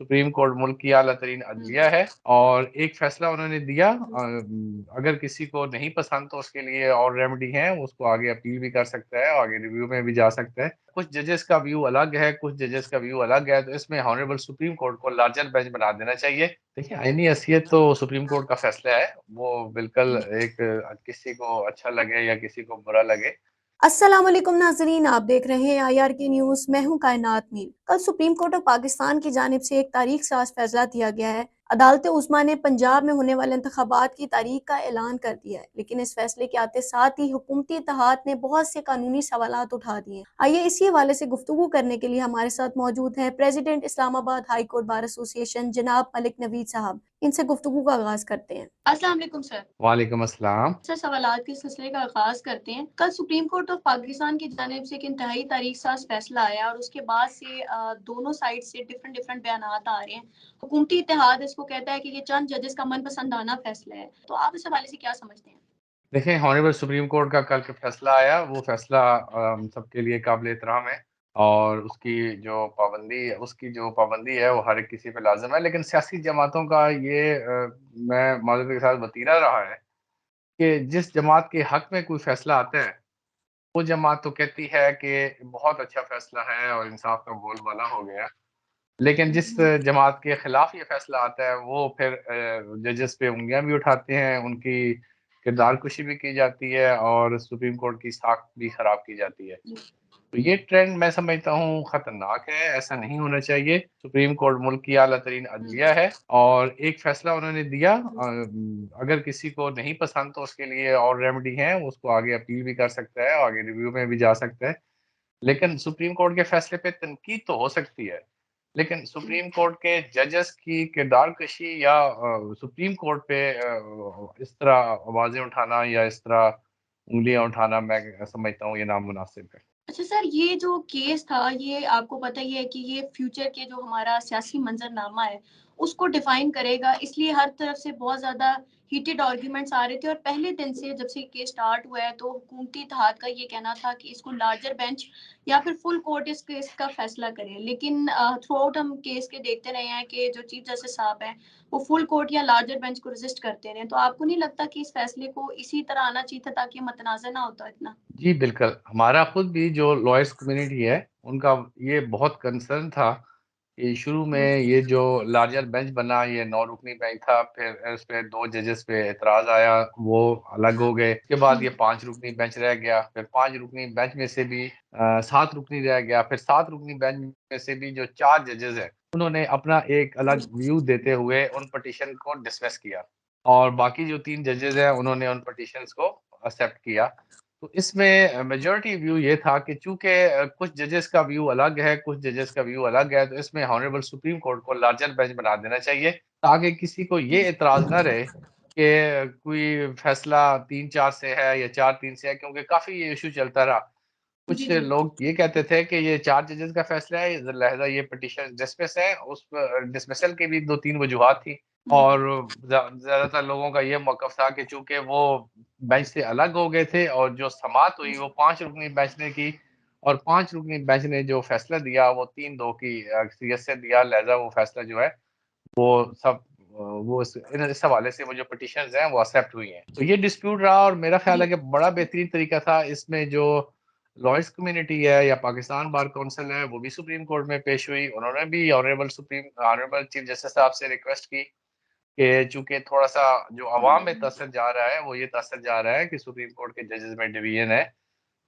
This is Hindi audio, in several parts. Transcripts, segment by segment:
सुप्रीम कोर्ट मुल्क की आला तरीन हुँ। अदलिया है और एक फैसला उन्होंने दिया। अगर किसी को नहीं पसंद तो उसके लिए और रेमेडी है, उसको आगे अपील भी कर सकता है, आगे रिव्यू में भी जा सकता है। कुछ जजेस का व्यू अलग है, कुछ जजेस का व्यू अलग है, तो इसमें हॉनरेबल सुप्रीम कोर्ट को लार्जर बेंच बना देना चाहिए। देखिए, आईनी हैसियत तो सुप्रीम कोर्ट का फैसला है, वो बिल्कुल एक किसी को अच्छा लगे या किसी को बुरा लगे। अस्सलाम वालेकुम नाज़रीन, आप देख रहे हैं IRK न्यूज़। मैं हूं कायनात मीर। कल सुप्रीम कोर्ट ऑफ पाकिस्तान की जानिब से एक तारीख साज फैसला दिया गया है। अदालत उस्मा ने पंजाब में होने वाले इंतखाबात की तारीख का ऐलान कर दिया है, लेकिन इस फैसले के आते साथ ही हुकूमती इत्तेहाद ने बहुत से कानूनी सवालात उठा दिए हैं। आइए इसी हवाले से गुफ्तगू करने के लिए हमारे साथ मौजूद हैं president Islamabad high court bar association जनाब मलिक नवीद साहब। इनसे गुफ्तगू का आगाज करते हैं। अस्सलाम वालेकुम सर। वालेकुम अस्सलाम। सर, सवालात के सिलसिले का आगाज करते हैं। कल सुप्रीम कोर्ट ऑफ पाकिस्तान की जानिब से एक इंतहाई तारीख साज फैसला आया और उसके बाद से दोनों साइड से डिफरेंट डिफरेंट बयानात आ रहे हैं। हुकूमती इत्तेहाद इसको कहता है कि ये चंद जजेस का मनपसंदाना फैसला है। तो आप इस हवाले से क्या समझते हैं? देखें, हॉनरेबल सुप्रीम कोर्ट का कल का फैसला आया, वो फैसला हम सबके लिए काबिल एहतराम है और उसकी जो पाबंदी है वो हर एक किसी पे लाज़िम है। लेकिन सियासी जमातों का ये मैं माज़रत के साथ वतीरा रहा है कि जिस जमात के हक़ में कोई फैसला आता है, वो जमात तो कहती है कि बहुत अच्छा फैसला है और इंसाफ का बोलबाला हो गया। लेकिन जिस जमात के खिलाफ ये फैसला आता है, वो फिर जजेस पे उँगलियाँ भी उठाते हैं, उनकी किरदार कुशी भी की जाती है और सुप्रीम कोर्ट की साख भी खराब की जाती है। तो ये ट्रेंड मैं समझता हूँ खतरनाक है, ऐसा नहीं होना चाहिए। सुप्रीम कोर्ट मुल्क की आला तरीन अदलिया है और एक फैसला उन्होंने दिया। अगर किसी को नहीं पसंद तो उसके लिए और रेमेडी है, उसको आगे अपील भी कर सकता है, आगे रिव्यू में भी जा सकता है। लेकिन सुप्रीम कोर्ट के फैसले पे तनकीद तो हो सकती है, लेकिन सुप्रीम कोर्ट के जजेस की किरदारकशी या सुप्रीम कोर्ट पे इस तरह आवाज़ें उठाना या इस तरह उँगलियाँ उठाना, मैं समझता हूँ ये नामुनासिब है। अच्छा सर, ये जो केस था, ये आपको पता ही है कि ये फ्यूचर के जो हमारा सियासी मंजरनामा है, उसको डिफाइन करेगा। इसलिए हर तरफ से बहुत ज़्यादा हीटेड आर्ग्यूमेंट्स आ रहे थे और पहले दिन से जब से केस स्टार्ट हुआ है, तो हुकूमती इत्तेहाद का ये कहना था कि इसको लार्जर बेंच या फिर फुल कोर्ट इस केस का फैसला करे। लेकिन थ्रू आउट हम केस के देखते रहे हैं कि जो चीफ जस्टिस साहब हैं, वो फुल कोर्ट या लार्जर बेंच को रेजिस्ट करते रहे। तो आपको नहीं लगता कि इस फैसले को इसी तरह आना चाहिए था ताकि मतनाज़ा ना होता इतना? जी, बिल्कुल। हमारा खुद भी जो लॉयर्स कम्युनिटी है, उनका ये बहुत कंसर्न था कि शुरू हुँ, में ये जो लार्जर बेंच बना, ये 9 रुकनी बेंच था, फिर उसपे 2 जजेस पे एतराज़ आया, वो अलग हो गए। उसके बाद हुँ, ये 5 रुकनी बेंच रह गया, फिर 5 रुकनी बेंच में से भी 7 रुकनी रह गया, फिर 7 रुकनी बेंच में से भी जो 4 जजेस हैं, उन्होंने अपना एक अलग व्यू देते हुए उन पिटीशन को डिसमिस किया और बाकी जो 3 जजेस हैं, उन्होंने उन पिटीशंस को एक्सेप्ट किया। तो इसमें मेजॉरिटी व्यू ये था कि चूँकि कुछ जजेस का व्यू अलग है, कुछ जजेस का व्यू अलग है, तो इसमें हॉनरेबल सुप्रीम कोर्ट को लार्जर बेंच बना देना चाहिए, ताकि किसी को ये एतराज़ ना रहे कि कोई फैसला 3-4 से है या 4-3 से है, क्योंकि काफ़ी ये इश्यू चलता रहा। जी, कुछ जी। लोग ये कहते थे कि ये 4 जजेस का फैसला है, लिहाज़ा ये पिटीशन डिसमिस है, उस डिसमिसल की भी 2-3 वजूहात थी हुँ, और ज़्यादातर लोगों का ये मौक़िफ़ था कि चूँकि वो बेंच से अलग हो गए थे और जो समाअत हुई वो 5 रुकनी बेंच ने की और 5 रुकनी बेंच ने जो फैसला दिया वो 3-2 की अक्सरियत से दिया, लिहाज़ा वो फैसला जो है वो इस हवाले से वो जो पिटीशंस हैं वो एक्सेप्ट हुई हैं। तो ये डिस्प्यूट रहा और मेरा ख़्याल जी। है कि बड़ा बेहतरीन तरीका था, इसमें जो लॉयर्स कम्युनिटी है या पाकिस्तान बार काउंसिल है, वो भी सुप्रीम कोर्ट में पेश हुई। उन्होंने भी ऑनरेबल चीफ जस्टिस साहब से रिक्वेस्ट की कि चूँकि थोड़ा-सा जो अवाम में तासर जा रहा है, वो ये तासर जा रहा है कि सुप्रीम कोर्ट के जजेस में डिवीज़न है,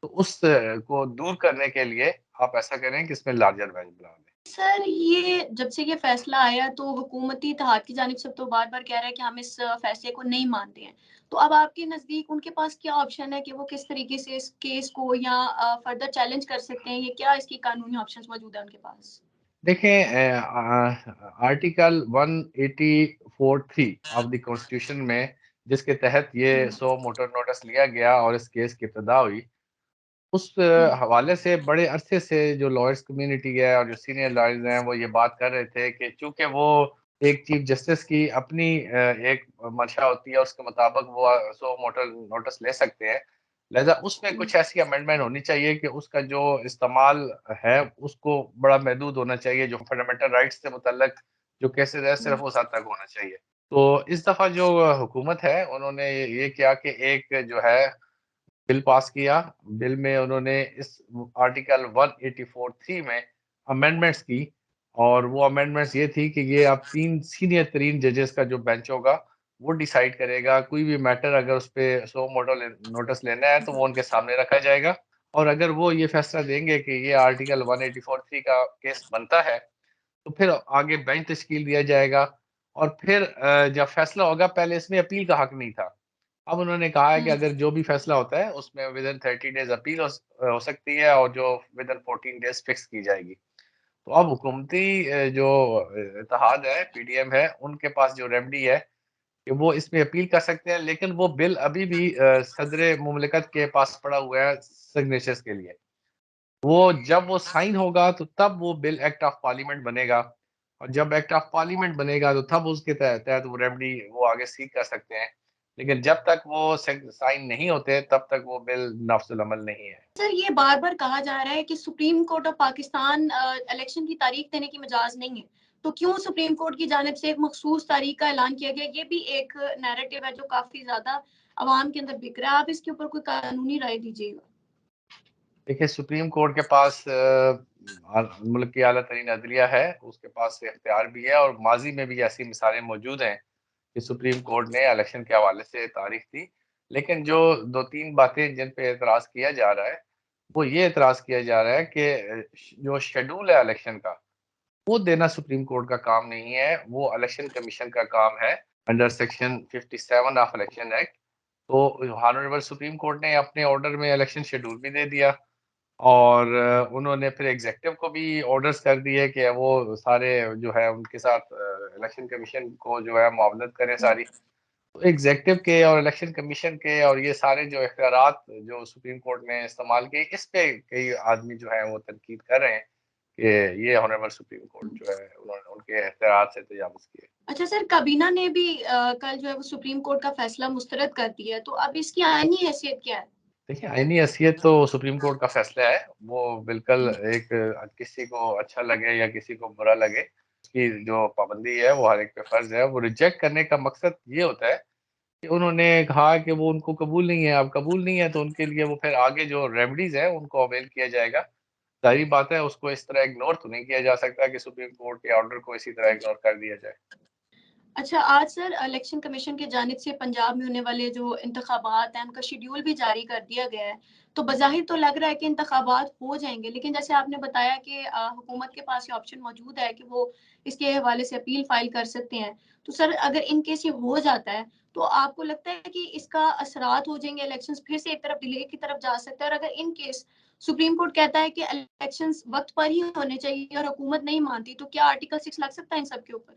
तो उस को दूर करने के लिए आप ऐसा करें कि इसमें लार्जर बेंच बना दें। सर, ये जब से ये फैसला आया तो हुकूमती इत्तेहाद की जानिब से तो बार-बार कह रहा है कि हम इस फैसले को नहीं मानते हैं। तो अब आपके नज़दीक उनके पास क्या ऑप्शन है कि वो किस तरीके से इस केस को या फर्दर चैलेंज कर सकते हैं? ये क्या इसकी कानूनी ऑप्शंस मौजूद हैं उनके पास? देखें, आर्टिकल 184(3) ऑफ द कॉन्स्टिट्यूशन में जिसके तहत ये हुँ, 100 मोटर नोटिस लिया गया और इस केस की इब्तिदा हुई, उस हुँ, हवाले से बड़े अरसे से जो लॉयर्स कम्युनिटी है और जो सीनियर लॉयर्स हैं, वो ये बात कर रहे थे कि चूँकि वो एक चीफ जस्टिस की अपनी एक मंशा होती है, उसके मुताबिक वो 100 मोटर नोटिस ले सकते हैं। लिहाज़ा उसमें हुँ, कुछ ऐसी अमेंडमेंट होनी चाहिए कि उसका जो इस्तेमाल है, उसको बड़ा महदूद होना चाहिए, जो फंडामेंटल राइट्स से मुतल्लक जो केसेज़ है हुँ, सिर्फ़ उस हद तक होना चाहिए। तो इस दफ़ा जो हुकूमत है उन्होंने ये किया कि एक जो है बिल पास किया। बिल में उन्होंने इस आर्टिकल 184(3) में अमेंडमेंट्स की और वो अमेंडमेंट्स ये थी कि ये अब 3 सीनियर तरीन जजेस का जो बेंच होगा, वो डिसाइड करेगा। कोई भी मैटर अगर उसपे सो मोटो नोटिस लेना है, तो वो उनके सामने रखा जाएगा और अगर वो ये फैसला देंगे कि ये आर्टिकल 184(3) का केस बनता है, तो फिर आगे बेंच तश्कील दिया जाएगा और फिर जब फैसला होगा, पहले इसमें अपील का हक नहीं था। अब उन्होंने कहा है कि हुँ। अगर जो भी फैसला होता है उसमें विदिन 30 डेज़ अपील हो सकती है और जो विदिन 14 डेज़ फिक्स की जाएगी। तो अब हुकूमती जो इत्तेहाद है, पीडीएम है, उनके पास जो रेमेडी है कि वो इसमें अपील कर सकते हैं, लेकिन वो बिल अभी भी सदर मुमलिकत के पास पड़ा हुआ है सिग्नेचर्स के लिए। वो जब वो साइन होगा तो तब वो बिल एक्ट ऑफ पार्लियामेंट बनेगा और जब एक्ट ऑफ पार्लियामेंट बनेगा तो तब उसके तहत वो रेमेडी वो आगे सीक कर सकते हैं। लेकिन जब तक वो साइन नहीं होते तब तक वो बिल नाफिजुल अमल नहीं है। सर, ये बार-बार कहा जा रहा है कि supreme court of Pakistan election की तारीख देने की मिजाज नहीं है। तो क्यों सुप्रीम कोर्ट की जानिब से एक मखसूस तारीख का ऐलान किया गया? ये भी एक नैरेटिव है जो काफ़ी ज़्यादा अवाम के अंदर बिक रहा है। आप इसके ऊपर कोई कानूनी राय दीजिएगा। देखिए सुप्रीम कोर्ट के पास मुल्क की आला तरीन अदलिया है, उसके पास इख्तियार भी है और माज़ी में भी ऐसी मिसालें मौजूद हैं कि सुप्रीम कोर्ट ने इलेक्शन के हवाले से तारीख दी। लेकिन जो 2-3 बातें जिन पे एतराज़ किया जा रहा है, वो ये एतराज़ किया जा रहा है कि जो शेड्यूल है इलेक्शन का, वो देना सुप्रीम कोर्ट का काम नहीं है, वो इलेक्शन कमीशन का काम है under section 57 of election act. तो हॉनरेबल सुप्रीम कोर्ट ने अपने ऑर्डर में इलेक्शन शेड्यूल भी दे दिया और उन्होंने फिर एग्ज़ेक्टिव को भी ऑर्डर्स कर दिए कि वो सारे जो है उनके साथ इलेक्शन कमीशन को जो है मुआवनत करें सारी। तो एग्ज़ेक्टिव के और इलेक्शन कमीशन के और ये सारे जो इख्तियारात जो सुप्रीम कोर्ट ने इस्तेमाल किए, इस पे कई आदमी जो हैं वो तनकीद कर रहे हैं कि ये हॉनरेबल सुप्रीम कोर्ट जो है उन्होंने उनके इख्तियारात से तजावुज़ किए। अच्छा सर, काबीना ने भी कल जो है वो सुप्रीम कोर्ट का फैसला मुस्तरद कर दिया है। तो अब इसकी आईनी हैसियत क्या है? देखिए, आईनी हैसियत तो सुप्रीम कोर्ट का फ़ैसला है, वो बिल्कुल एक किसी को अच्छा लगे या किसी को बुरा लगे, उसकी जो पाबंदी है वो हर एक पे फ़र्ज़ है। वो रिजेक्ट करने का मकसद ये होता है कि उन्होंने कहा कि वो उनको कबूल नहीं है, अब कबूल नहीं है तो उनके लिए वो फिर आगे जो रेमेडीज़ हैं उनको अवेल किया जाएगा। ज़ाहिर-सी बात है उसको इस तरह इग्नोर तो नहीं किया जा सकता कि सुप्रीम कोर्ट के ऑर्डर को इसी तरह इग्नोर कर दिया जाए। अच्छा, आज सर इलेक्शन कमीशन की जानिब से पंजाब में होने वाले जो इंतखाबात हैं, उनका शेड्यूल भी जारी कर दिया गया है। तो बज़ाहिर तो लग रहा है कि इंतखाबात हो जाएँगे, लेकिन जैसे आपने बताया कि हुकूमत के पास ये ऑप्शन मौजूद है कि वो इसके हवाले से अपील फ़ाइल कर सकते हैं। तो सर अगर इन केस ये हो जाता है, तो आपको लगता है कि इसका असरात हो जाएँगे, इलेक्शंस फिर से एक तरफ डिले की तरफ जा सकता है? और अगर इन केस सुप्रीम कोर्ट कहता है कि इलेक्शंस वक़्त पर ही होने चाहिए और हुकूमत नहीं मानती, तो क्या आर्टिकल 6 लग सकता है इन सब के ऊपर?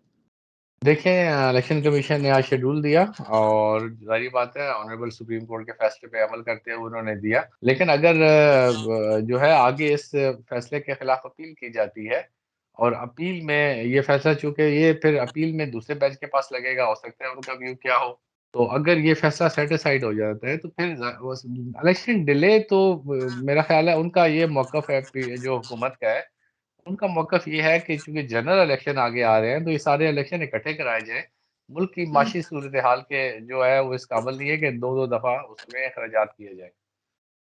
देखें इलेक्शन कमीशन ने आज शेड्यूल दिया और ज़ाहिर बात है ऑनरेबल सुप्रीम कोर्ट के फैसले पे अमल करते हुए उन्होंने दिया। लेकिन अगर जो है आगे इस फैसले के खिलाफ अपील की जाती है और अपील में ये फैसला चूँकि ये फिर अपील में दूसरे बेंच के पास लगेगा, हो सकता है उनका व्यू क्या हो। तो अगर ये फैसला सेट असाइड हो जाता है तो फिर इलेक्शन डिले तो मेरा ख़्याल है उनका ये मौक़िफ़ है जो हुकूमत का है उनका मौक़िफ़ ये है कि चूँकि जनरल इलेक्शन आगे आ रहे हैं, तो ये सारे इलेक्शन इकट्ठे कराए जाएँ। मुल्क की हुँ। माशी सूरत-ए-हाल के जो है वो इस काबिल नहीं है कि 2-2 दफ़ा उसमें अख़राजात किए जाएँ।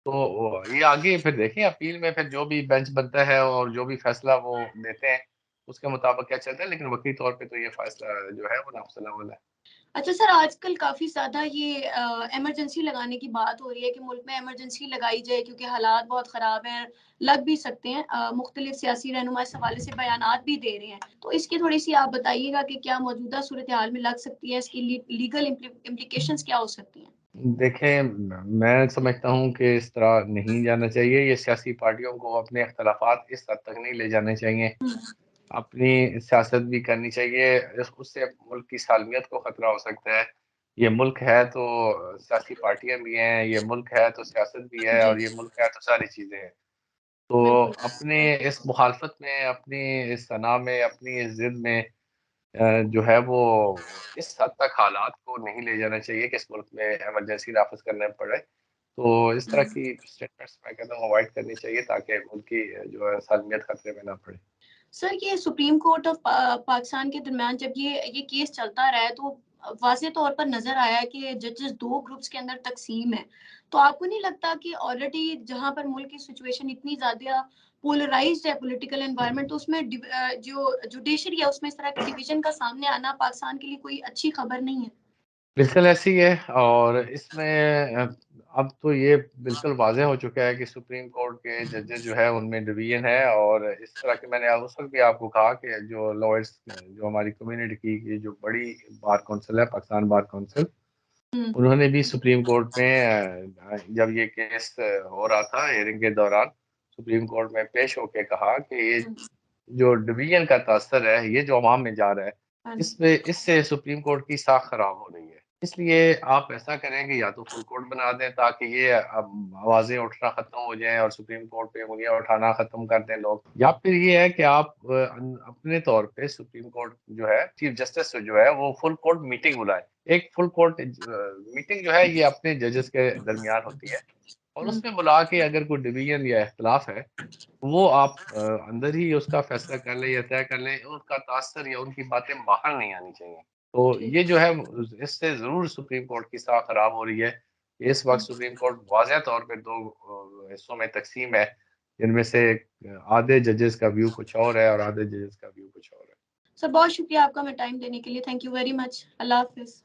तो ये आगे फिर देखें अपील में फिर जो भी बेंच बनता है और जो भी फ़ैसला वो देते हैं, उसके मुताबिक क्या चलता है, लेकिन वक़्ती तौर पे तो ये फ़ैसला जो है वो नाफ़िज़ुल अमल है। अच्छा सर, आजकल काफ़ी ज़्यादा ये इमरजेंसी लगाने की बात हो रही है कि मुल्क में इमरजेंसी लगाई जाए क्योंकि हालात बहुत ख़राब हैं, लग भी सकते हैं। मुख्तलिफ़ सियासी रहनुमा इस हवाले से बयानात भी दे रहे हैं। तो इसकी थोड़ी-सी आप बताइएगा कि क्या मौजूदा सूरत-ए-हाल में लग सकती है, इसकी लीगल इम्प्लीकेशंस क्या हो सकती हैं? देखें, मैं समझता हूँ कि इस तरह नहीं जाना चाहिए, ये सियासी पार्टियों को अपने इख्तिलाफ़ात इस हद तक नहीं ले जाने चाहिए। हुँ, अपनी सियासत भी करनी चाहिए, उससे मुल्क की सालमियत को ख़तरा हो सकता है। ये मुल्क है तो सियासी पार्टियाँ भी हैं, ये मुल्क है तो सियासत भी है जी, और ये मुल्क है तो सारी चीज़ें हैं। तो बिल्कुल। अपने इस मुखालफत में, अपनी इस सना में, अपनी इस ज़िद में जो है वो इस हद तक हालात को नहीं ले जाना चाहिए कि इस मुल्क में इमरजेंसी नाफ़िज़ करना पड़े। तो इस तरह की स्टेटमेंट्स मैं कहता हूँ अवॉइड करनी चाहिए ताकि मुल्क की जो है सालमियत खतरे में ना पड़े। सर ये सुप्रीम कोर्ट ऑफ पाकिस्तान के दरमियान जब ये केस चलता रहा है तो वाज़े तौर पर नज़र आया कि जजेस 2 ग्रुप्स के अंदर तक़सीम है। तो आपको नहीं लगता कि ऑलरेडी जहाँ पर मुल्क की सिचुएशन इतनी ज़्यादा पोलराइज़्ड है पॉलिटिकल एनवायरनमेंट तो उसमें जो जुडिशरी है उसमें इस तरह के डिवीज़न का सामने आना पाकिस्तान के लिए कोई अच्छी खबर नहीं है? बिल्कुल ऐसी है और इसमें अब तो ये बिल्कुल वाज़ेह हो चुका है कि सुप्रीम कोर्ट के जजेस जो है उनमें डिवीज़न है और इस तरह के मैंने उस वक़्त भी आपको कहा कि जो लॉयर्स जो हमारी कम्युनिटी की जो बड़ी बार काउंसिल है, पाकिस्तान बार काउंसिल, हुँ, उन्होंने भी सुप्रीम कोर्ट में जब ये केस हो रहा था हियरिंग के दौरान, सुप्रीम कोर्ट में पेश होके कहा कि ये हुँ, जो डिवीज़न का तासर है, ये जो अवाम में जा रहा है, हाँ जी, इससे सुप्रीम कोर्ट की साख खराब हो रही है। इसलिए आप ऐसा करें कि या तो फुल कोर्ट बना दें ताकि ये आवाज़ें उठना ख़त्म हो जाएँ और सुप्रीम कोर्ट पे उँगलियाँ उठाना ख़त्म कर दें लोग। या फिर ये है कि आप अपने तौर पे सुप्रीम कोर्ट जो है, चीफ जस्टिस जो है, वो फुल कोर्ट मीटिंग बुलाए। एक फुल कोर्ट मीटिंग जो है, ये अपने जजेस के दरमियान होती है और हुँ, उसमें बुला के अगर कोई डिवीज़न या इख्तिलाफ है वो आप अंदर ही उसका फैसला कर लें या तय कर लें, उसका तासर या उनकी बातें बाहर नहीं आनी चाहिए। तो ठीक, ये जो है इससे ज़रूर सुप्रीम कोर्ट की साख खराब हो रही है। इस वक़्त हुँ। सुप्रीम कोर्ट वाज़ह तौर पे 2 हिस्सों में तक़सीम है, जिनमें से आधे जजेस का व्यू कुछ और है और आधे जजेस का व्यू कुछ और है। सर बहुत शुक्रिया आपका हमें टाइम देने के लिए। Thank you very much. अल्लाह हाफ़िज़।